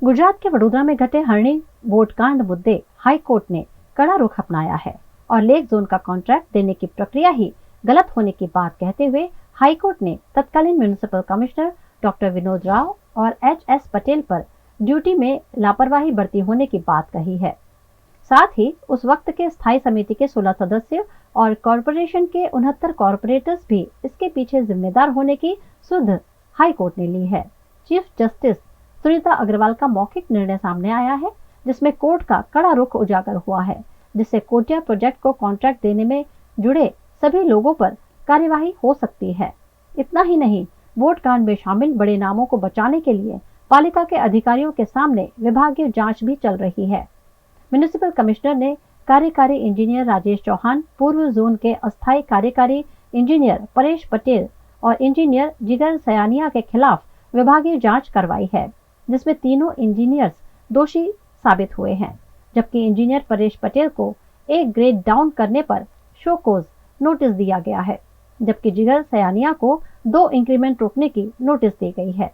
गुजरात के वडोदरा में घटे हरणी बोट कांड मुद्दे हाई कोर्ट ने कड़ा रुख अपनाया है और लेक जोन का कॉन्ट्रैक्ट देने की प्रक्रिया ही गलत होने की बात कहते हुए हाई कोर्ट ने तत्कालीन municipal commissioner doctor Vinod Rao और एच.एस. पटेल पर ड्यूटी में लापरवाही बरती होने की बात कही है। साथ ही उस वक्त के स्थायी समिति के 16 सदस्य और कॉरपोरेशन के 69 कॉरपोरेटर्स भी इसके पीछे जिम्मेदार होने की सुध हाई कोर्ट ने ली है। चीफ जस्टिस सुनीता अग्रवाल का मौखिक निर्णय सामने आया है, जिसमें कोर्ट का कड़ा रुख उजागर हुआ है, जिससे कोटिया प्रोजेक्ट को कॉन्ट्रैक्ट देने में जुड़े सभी लोगों पर कार्यवाही हो सकती है। इतना ही नहीं, बोट कांड में शामिल बड़े नामों को बचाने के लिए पालिका के अधिकारियों के सामने विभागीय जांच भी चल रही है। म्युनिसिपल कमिश्नर ने कार्यकारी इंजीनियर राजेश चौहान, पूर्व जोन के अस्थायी कार्यकारी इंजीनियर परेश पटेल और इंजीनियर जिगर सयानिया के खिलाफ विभागीय जांच करवाई है, जिसमें तीनों इंजीनियर्स दोषी साबित हुए हैं, जबकि इंजीनियर परेश पटेल को एक ग्रेड डाउन करने पर शो कोज नोटिस दिया गया है, जबकि जिगर सयानिया को 2 इंक्रीमेंट रोकने की नोटिस दी गई है।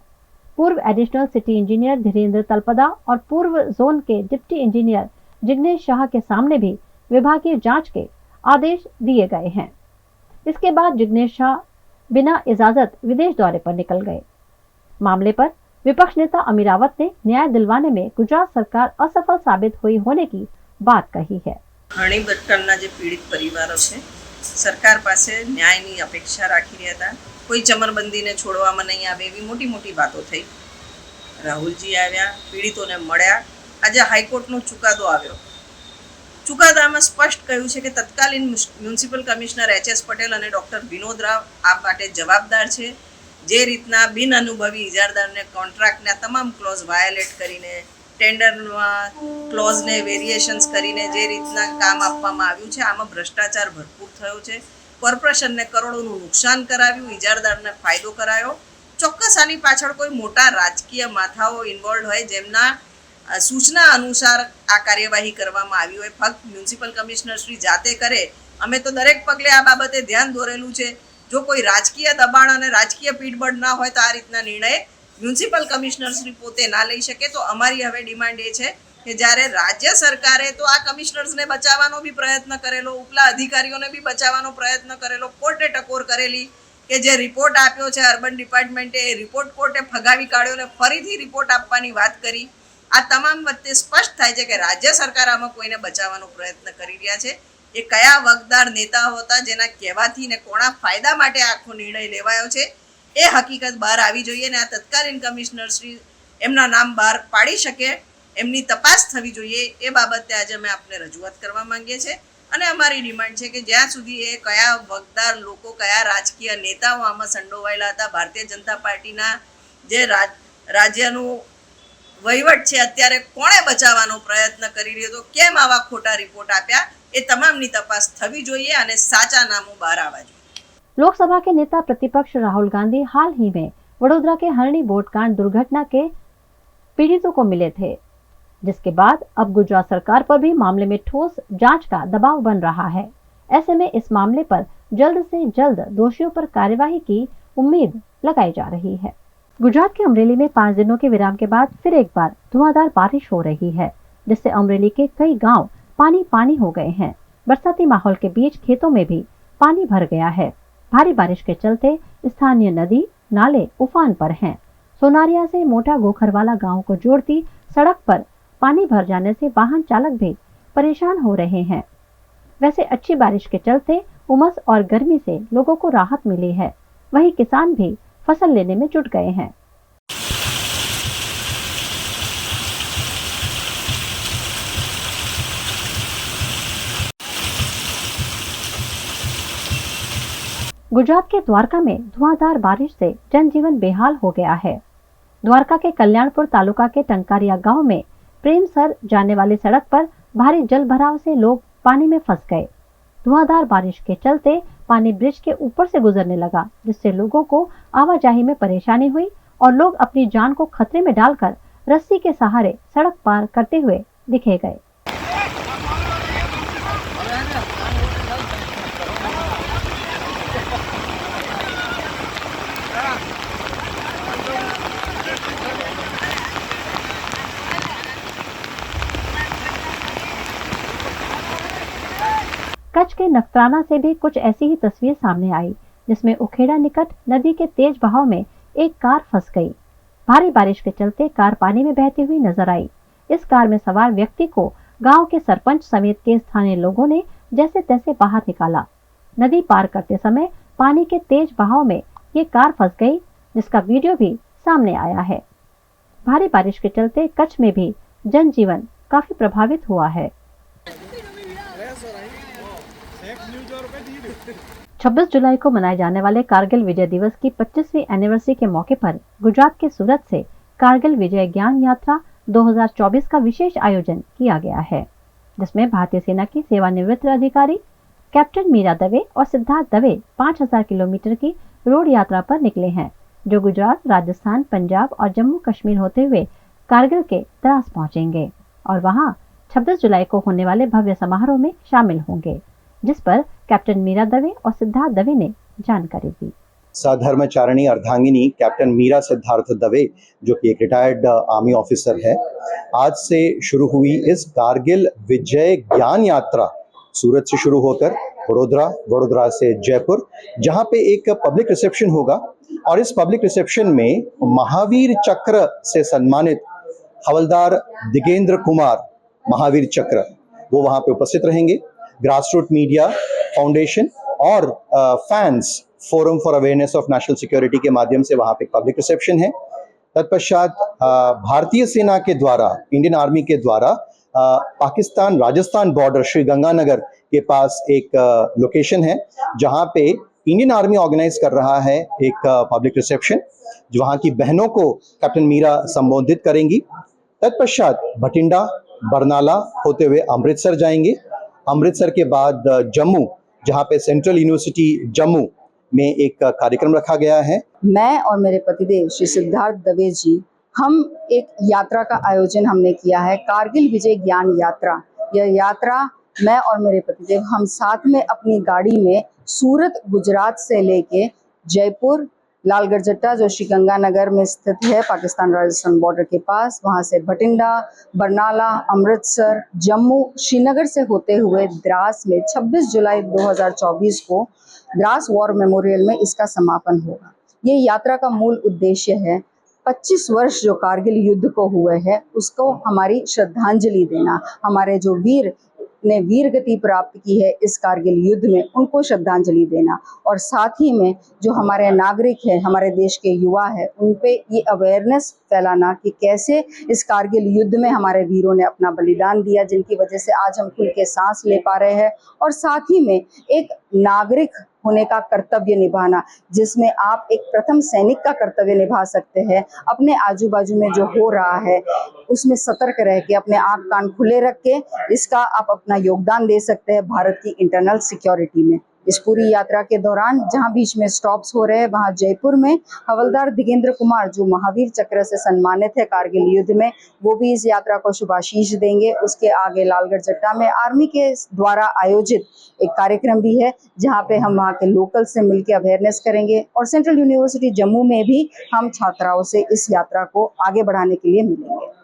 पूर्व एडिशनल सिटी इंजीनियर धीरेन्द्र तलपदा और पूर्व जोन के डिप्टी इंजीनियर जिग्नेश शाह के सामने भी विभागीय जांच के आदेश दिए गए हैं। इसके बाद जिग्नेश शाह बिना इजाजत विदेश दौरे पर निकल गए। मामले पर विपक्ष नेता अमीरावत ने न्याय दिलवाने में गुजरात सरकार असफल साबित हुई होने की बात कही है। हरणी बटकलना जे पीड़ित परिवारों छे सरकार पासे न्यायनी अपेक्षा राखी रह्या हता। कोई चमरबंदीने छोड़वामां नहीं आवे एवी मोटी मोटी बातों थई। राहुलजी आव्या, पीड़ितोने मळ्या। આજે હાઈકોર્ટનો ચુકાદો આવ્યો। ચુકાદામાં સ્પષ્ટ કહ્યું છે કે તત્કાલીન મ્યુનિસિપલ કમિશનર એચ.એસ. પટેલ અને ડોક્ટર વિનોદ રાવ આ માટે જવાબદાર છે। જે રીતના બિન અનુભવી ઇજારદારને કોન્ટ્રાક્ટના તમામ ક્લોઝ વાયોલેટ કરીને ટેન્ડરમાં ક્લોઝને વેરિએશન્સ કરીને જે રીતના કામ આપવામાં આવ્યું છે આમાં ભ્રષ્ટાચાર ભરપૂર થયો છે। કોર્પોરેશનને કરોડોનું નુકસાન કરાવ્યું, ઇજારદારને ફાયદો કરાયો। ચોક્કસ આની પાછળ કોઈ મોટા રાજકીય માથાઓ ઇન્વોલ્વ હોય જેમના सूचना अनुसार आ कार्यवाही करवामां आवी होय। फक्त म्युनिसिपल कमिश्नर श्री जाते करे अमे तो दरेक पगले आ बाबते ध्यान दोरेलुं छे। जो कोई राजकीय दबाण अने राजकीय पीठबळ न होय तो आ रीतना निर्णय म्युनिसिपल कमिश्नर श्री पोते ना लई शके। तो अमारी हवे डिमांड ए छे के ज्यारे राज्य सरकारे तो आ कमिश्नर्सने बचाववानो बी प्रयत्न करेलो, उपला अधिकारीओने बी बचाववानो प्रयत्न करेलो, कोर्टे टकोर करेली के जे रिपोर्ट आप्यो छे अर्बन डिपार्टमेंटे ए रिपोर्ट कोर्टे फगावी काढ्यो ने फरीथी रिपोर्ट आपवानी वात करी। आ तमाम वच्चे स्पष्ट थाय छे के राज्य सरकार आमां कोईने बचाववानो प्रयत्न करी रह्या छे। ए कया वगदार नेता होता जेना कहेवाथी ने कोणा फायदा माटे आखो निर्णय लेवायो छे ए हकीकत बहार आवी जोईए ने आ तत्कालीन कमिश्नर श्री एमना नाम बहार पाड़ी शके, एमनी तपास थवी जोईए। ए बाबते आज अमे आपने रजूआत करवा मांगीए छे अने अमारी डिमांड छे के ज्यां सुधी ए कया वगदार लोको, कया राजकीय नेताओ आमां संडोवायेला हता। भारतीय जनता पार्टीना जे राज्यनुं वहीवट छे अत्यारे कोणे बचाववानो प्रयत्न करी रह्यो तो केम आवा खोटा रिपोर्ट आप्या ए तमामनी तपास थवी जोईए अने साचा नामो बहार आववा जोईए। लोकसभा के नेता प्रतिपक्ष राहुल गांधी हाल ही में वडोदरा के हरणी बोट कांड दुर्घटना के पीड़ितों को मिले थे, जिसके बाद अब गुजरात सरकार पर भी मामले में ठोस जांच का दबाव बन रहा है। ऐसे में इस मामले पर जल्द से जल्द दोषियों पर कार्यवाही की उम्मीद लगाई जा रही है। गुजरात के अमरेली में 5 दिनों के विराम के बाद फिर एक बार धुआंधार बारिश हो रही है, जिससे अमरेली के कई गांव पानी पानी हो गए हैं। बरसाती माहौल के बीच खेतों में भी पानी भर गया है। भारी बारिश के चलते स्थानीय नदी नाले उफान पर हैं। सोनारिया से मोटा गोखरवाला गांव को जोड़ती सड़क पर पानी भर जाने से वाहन चालक भी परेशान हो रहे हैं। वैसे अच्छी बारिश के चलते उमस और गर्मी से लोगों को राहत मिली है। वहीं किसान भी फसल लेने में जुट गए हैं। गुजरात के द्वारका में धुआंधार बारिश से जनजीवन बेहाल हो गया है। द्वारका के कल्याणपुर तालुका के टंकारिया गांव में प्रेमसर जाने वाली सड़क पर भारी जल भराव से लोग पानी में फंस गए। धुआंधार बारिश के चलते पानी ब्रिज के ऊपर से गुजरने लगा, जिससे लोगों को आवाजाही में परेशानी हुई और लोग अपनी जान को खतरे में डालकर रस्सी के सहारे सड़क पार करते हुए दिखे गए। कच्छ के नखत्राना से भी कुछ ऐसी ही तस्वीर सामने आई, जिसमें उखेड़ा निकट नदी के तेज बहाव में एक कार फंस गई। भारी बारिश के चलते कार पानी में बहती हुई नजर आई। इस कार में सवार व्यक्ति को गांव के सरपंच समेत के स्थानीय लोगों ने जैसे तैसे बाहर निकाला। नदी पार करते समय पानी के तेज बहाव में ये कार फंस गई, जिसका वीडियो भी सामने आया है। भारी बारिश के चलते कच्छ में भी जनजीवन काफी प्रभावित हुआ है। 26 जुलाई को मनाए जाने वाले कारगिल विजय दिवस की 25वीं एनिवर्सरी के मौके पर गुजरात के सूरत से कारगिल विजय ज्ञान यात्रा 2024 का विशेष आयोजन किया गया है, जिसमें भारतीय सेना की सेवानिवृत्त अधिकारी कैप्टन मीरा दवे और सिद्धार्थ दवे 5000 किलोमीटर की रोड यात्रा पर निकले हैं, जो गुजरात, राजस्थान, पंजाब और जम्मू कश्मीर होते हुए कारगिल के द्रास पहुंचेंगे और वहां 26 जुलाई को होने वाले भव्य समारोह में शामिल होंगे, जिस पर कैप्टन मीरा दवे और सिद्धार्थ दवे ने जानकारी दी। सधर्मचारिणी अर्धांगिनी कैप्टन मीरा सिद्धार्थ दवे, जो कि एक रिटायर्ड आर्मी ऑफिसर है, आज से शुरू हुई इस कारगिल विजय ज्ञान यात्रा सूरत से शुरू होकर वडोदरा से जयपुर, जहां पे एक पब्लिक रिसेप्शन होगा और इस पब्लिक रिसेप्शन में महावीर चक्र से सम्मानित हवलदार दिगेंद्र कुमार महावीर चक्र वो वहां पे उपस्थित रहेंगे। ग्रासरूट मीडिया फाउंडेशन और fans forum for awareness of national security के माध्यम से वहां पे पब्लिक रिसेप्शन है। तत्पश्चात भारतीय सेना के द्वारा, इंडियन आर्मी के द्वारा पाकिस्तान राजस्थान बॉर्डर श्री गंगानगर के पास एक लोकेशन है, जहां पे इंडियन आर्मी ऑर्गेनाइज कर रहा है एक पब्लिक रिसेप्शन, जो वहां की बहनों को कैप्टन मीरा संबोधित करेंगी। तत्पश्चात भटिंडा, बरनाला होते हुए अमृतसर जाएंगे। अमृतसर के बाद जम्मू, जहां पे सेंट्रल यूनिवर्सिटी जम्मू में एक कार्यक्रम रखा गया है। मैं और मेरे पतिदेव श्री सिद्धार्थ दवे जी, हम एक यात्रा का आयोजन हमने किया है, कारगिल विजय ज्ञान यात्रा। यह यात्रा मैं और मेरे पतिदेव हम साथ में अपनी गाड़ी में सूरत गुजरात से लेके जयपुर, लालगढ़ जट्टा जो श्री गंगानगर में स्थित है पाकिस्तान राजस्थान बॉर्डर के पास, वहां से भटिंडा, बरनाला, अमृतसर, जम्मू, श्रीनगर से होते हुए द्रास में 26 जुलाई 2024 को द्रास वॉर मेमोरियल में इसका समापन होगा। ये यात्रा का मूल उद्देश्य है 25 वर्ष जो कारगिल युद्ध को हुए हैं उसको हमारी श्रद्धांजलि देना, हमारे जो वीर ने वीर गति प्राप्त की है इस कारगिल युद्ध में उनको श्रद्धांजलि देना, और साथ ही में जो हमारे नागरिक हैं, हमारे देश के युवा हैं, उन पे ये अवेयरनेस फैलाना कि कैसे इस कारगिल युद्ध में हमारे वीरों ने अपना बलिदान दिया, जिनकी वजह से आज हम खुल के सांस ले पा रहे हैं, और साथ ही में एक नागरिक होने का कर्तव्य निभाना, जिसमें आप एक प्रथम सैनिक का कर्तव्य निभा सकते हैं। अपने आजू बाजू में जो हो रहा है उसमें सतर्क रह के, अपने आँख कान खुले रख के इसका आप अपना योगदान दे सकते हैं भारत की इंटरनल सिक्योरिटी में। इस पूरी यात्रा के दौरान जहां बीच में स्टॉप्स हो रहे हैं, वहां जयपुर में हवलदार दिगेंद्र कुमार जो महावीर चक्र से सम्मानित है कारगिल युद्ध में, वो भी इस यात्रा को शुभाशीष देंगे। उसके आगे लालगढ़ जट्टा में आर्मी के द्वारा आयोजित एक कार्यक्रम भी है, जहां पे हम वहां के लोकल से मिलकर अवेयरनेस करेंगे, और सेंट्रल यूनिवर्सिटी जम्मू में भी हम छात्राओं से इस यात्रा को आगे बढ़ाने के लिए मिलेंगे।